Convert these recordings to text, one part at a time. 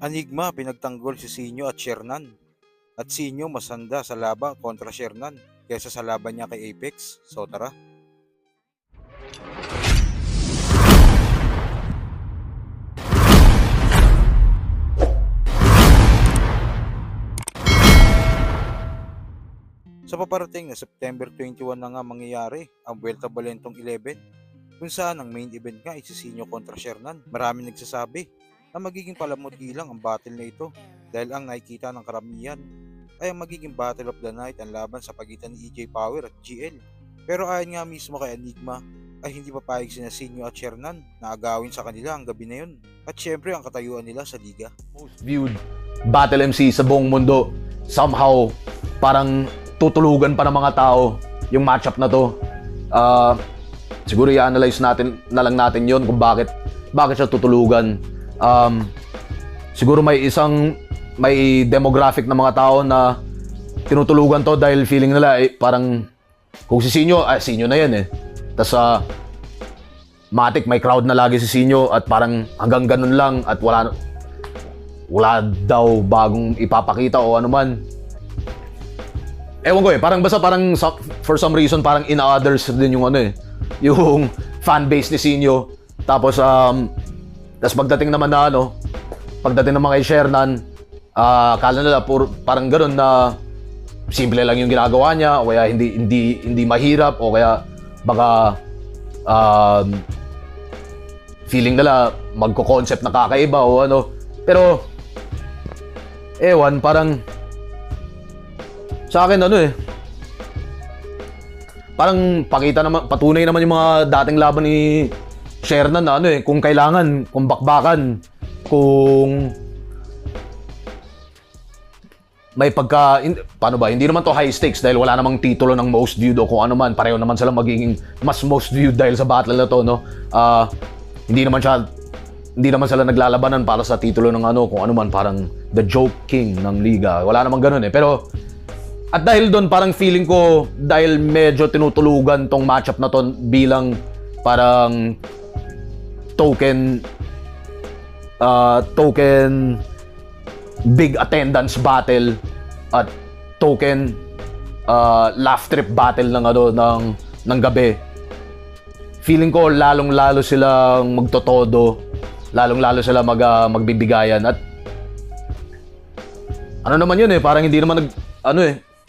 Anigma pinagtanggol si Sinyo at Shernan. At Sinyo mas handa sa laban kontra Shernan kaysa sa laban niya kay Apex. So tara. Sa paparating na September 21 na nga mangyayari ang Vuelta Balentong 11 kung saan ang main event nga ay si Sinyo kontra Shernan. Marami nagsasabi na magiging palamuti lang ang battle na ito dahil ang nakikita ng karamihan ay ang magiging battle of the night ang laban sa pagitan ni EJ Power at GL. Pero ayon nga mismo kay Enigma ay hindi papayag sina Sinyo at Shernan na agawin sa kanila ang gabi na yun. At syempre ang katayuan nila sa liga. Most viewed battle MC sa buong mundo. Somehow, parang tutulugan pa ng mga tao yung matchup na to. Siguro i-analyze natin na lang natin yon kung bakit siya tutulugan. Siguro may demographic na mga tao na tinutulugan to dahil feeling nila parang kung si Sinyo na yan eh. Tas matik may crowd na lagi si Sinyo at parang hanggang ganun lang at wala daw bagong ipapakita o ano man. Ewan ko parang for some reason parang in others din yung yung fan base ni Sinyo. Tapos pagdating naman kay Shernan, akala nila parang ganoon na simple lang yung ginagawa niya o kaya hindi mahirap o kaya baka feeling nila magko-concept na kakaiba o ano. Pero ewan, parang sa akin parang patunay naman yung mga dating laban ni Shernan na kung kailangan, kung bakbakan, kung may paano ba, hindi naman to high stakes dahil wala namang titulo ng most viewed o kung ano man, pareho naman sila magiging mas most viewed dahil sa battle na to, no? Hindi naman sila naglalabanan para sa titulo ng kung ano man, parang the joke king ng liga. Wala namang ganun pero at dahil doon parang feeling ko dahil medyo tinutulugan tong matchup na to bilang parang token big attendance battle at token laugh trip battle ng gabi. Feeling ko lalong-lalo silang magtotodo, lalong-lalo sila magbibigayan at ano naman yun parang hindi naman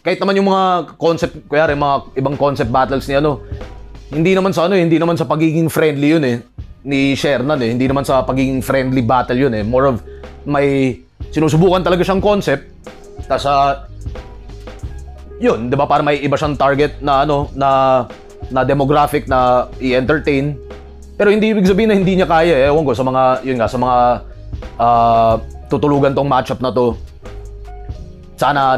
kahit naman yung mga concept, kaya mga ibang concept battles ni hindi naman sa pagiging friendly yun ni Shernan hindi naman sa pagiging friendly battle yun more of may sinusubukan talaga siyang concept. Tas yun, 'di ba, para may iba siyang target na na demographic na i-entertain. Pero hindi ibig sabihin na hindi niya kaya ewan ko sa mga tutulugan tong matchup na to. Sana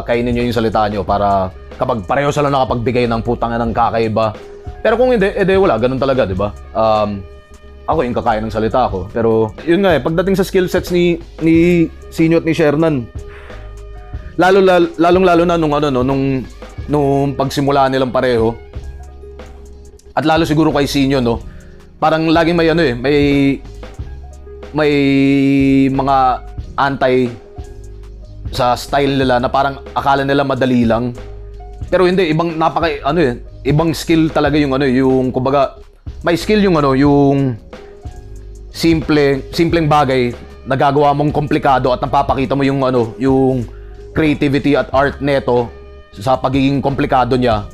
kainin niyo yung salita niyo para kapag pareho sila nakapagbigay ng putangan ng kakaiba. Pero kung hindi, wala, ganun talaga, 'di ba? Ako yung kakain ng salita ko. Pero yun nga pagdating sa skill sets ni Sinyo at ni Shernan, lalong-lalo na nung pagsimula nilang pareho. At lalo siguro kay Sinyo, parang laging may mga anti sa style nila na parang akala nila madali lang. Pero hindi, ibang skill talaga yung kumbaga may skill yung simpleng bagay nagagawa mong komplikado at napapakita mo yung creativity at art neto sa pagiging komplikado niya.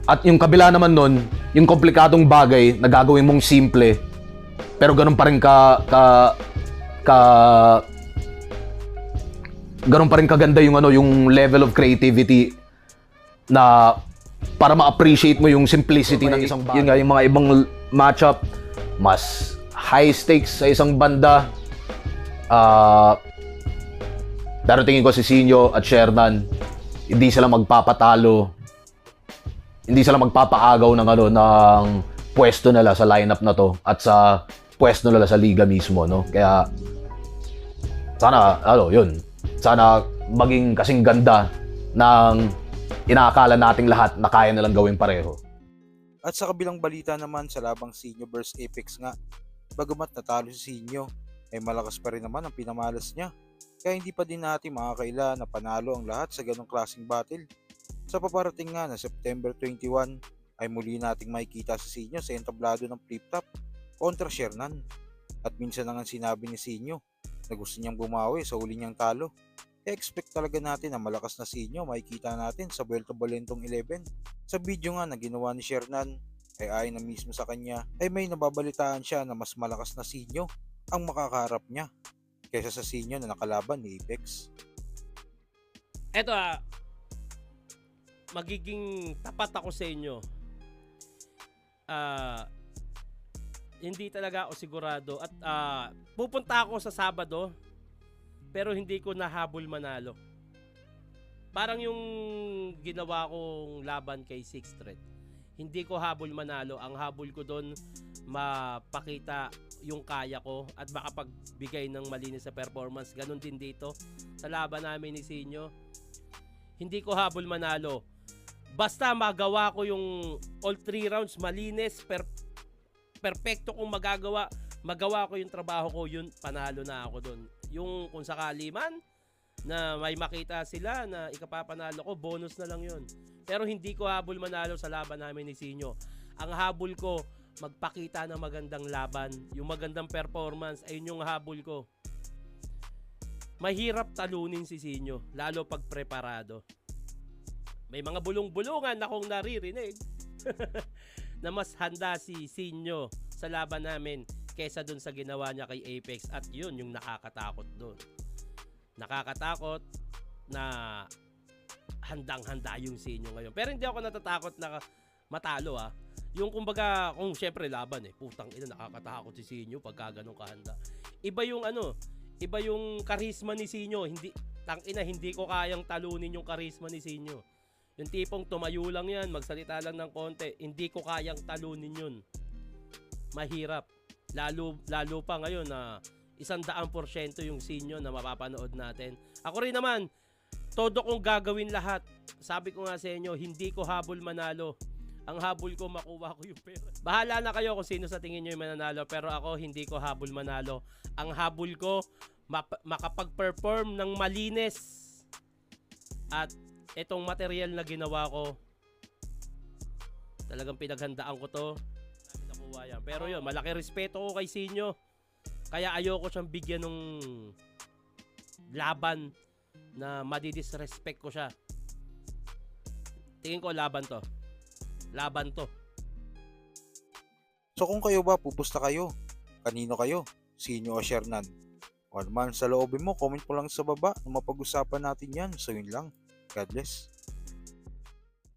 At yung kabila naman nun, yung komplikadong bagay na gagawin mong simple pero ganun pa rin ganun pa rin kaganda yung level of creativity na para ma-appreciate mo yung simplicity ng isang bagay. Yun nga, yung mga ibang matchup mas high stakes sa isang banda. Pero tingin ko si Sinyo at Shernan hindi sila magpapatalo, hindi sila magpapaagaw ng pwesto nila sa lineup na to at sa pwesto nila sa liga mismo, Kaya sana yun, sana maging kasing ganda ng inaakala nating lahat na kaya nilang gawin pareho. At sa kabilang balita naman sa labang Sinyo vs Apex nga, bagamat natalo si Sinyo, ay malakas pa rin naman ang pinamalas niya. Kaya hindi pa din natin makakaila na panalo ang lahat sa ganong klaseng battle. Sa paparating nga na September 21 ay muli nating makikita si Sinyo sa entablado ng flip top kontra Shernan. At minsan na nga sinabi ni Sinyo na gusto niyang bumawi sa huli niyang talo. Expect talaga natin na malakas na Sinyo makikita natin sa Vuelta Balentong 11. Sa video nga na ginawa ni Shernan ay ayon na mismo sa kanya ay may nababalitaan siya na mas malakas na Sinyo ang makakaharap niya kaysa sa Sinyo na nakalaban ni Apex. Eto magiging tapat ako sa inyo. Hindi talaga ako sigurado at pupunta ako sa Sabado pero hindi ko nahabol manalo. Parang yung ginawa kong laban kay Sixth Thread. Hindi ko habol manalo. Ang habol ko doon mapakita yung kaya ko at makapagbigay ng malinis na performance. Ganon din dito sa laban namin ni Sinyo. Hindi ko habol manalo. Basta magawa ko yung all 3 rounds malinis, perfecto kung magawa ko yung trabaho ko, yun panalo na ako doon. Yung kung sakali man na may makita sila na ikapapanalo ko, bonus na lang yun. Pero hindi ko habol manalo sa laban namin ni Sinyo. Ang habol ko, magpakita ng magandang laban, yung magandang performance, ayun yung habol ko. Mahirap talunin si Sinyo, lalo pag preparado. May mga bulong-bulungan akong naririnig na mas handa si Sinyo sa laban namin kesa dun sa ginawa niya kay Apex, at yun yung nakakatakot dun. Nakakatakot na handang-handa yung Sinyo ngayon. Pero hindi ako natatakot na matalo Yung kumbaga, kung syempre laban putang ina, nakakatakot si Sinyo pagka ganun kahanda. Iba yung karisma ni Sinyo. Hindi ko kayang talunin yung karisma ni Sinyo. Yung tipong tumayo lang yan, magsalita lang ng konti, hindi ko kayang talunin yun. Mahirap. Lalo pa ngayon na 100% yung Sinyo na mapapanood natin. Ako rin naman, todo kong gagawin lahat. Sabi ko nga sa inyo, hindi ko habol manalo. Ang habol ko, makuha ko yung pera. Bahala na kayo kung sino sa tingin nyo yung mananalo, pero ako hindi ko habol manalo. Ang habol ko, makapag-perform ng malinis. At itong material na ginawa ko, talagang pinaghandaan ko to. Nakuha yan. Pero yun, malaki respeto ko kay Sinyo. Kaya ayoko siyang bigyan ng laban na madidisrespect ko siya. Tingin ko laban to. Laban to. So kung kayo ba, pupusta kayo? Kanino kayo? Sinyo o Shernan? O naman sa loobin mo, comment mo lang sa baba na mapag-usapan natin yan. So yun lang. God bless.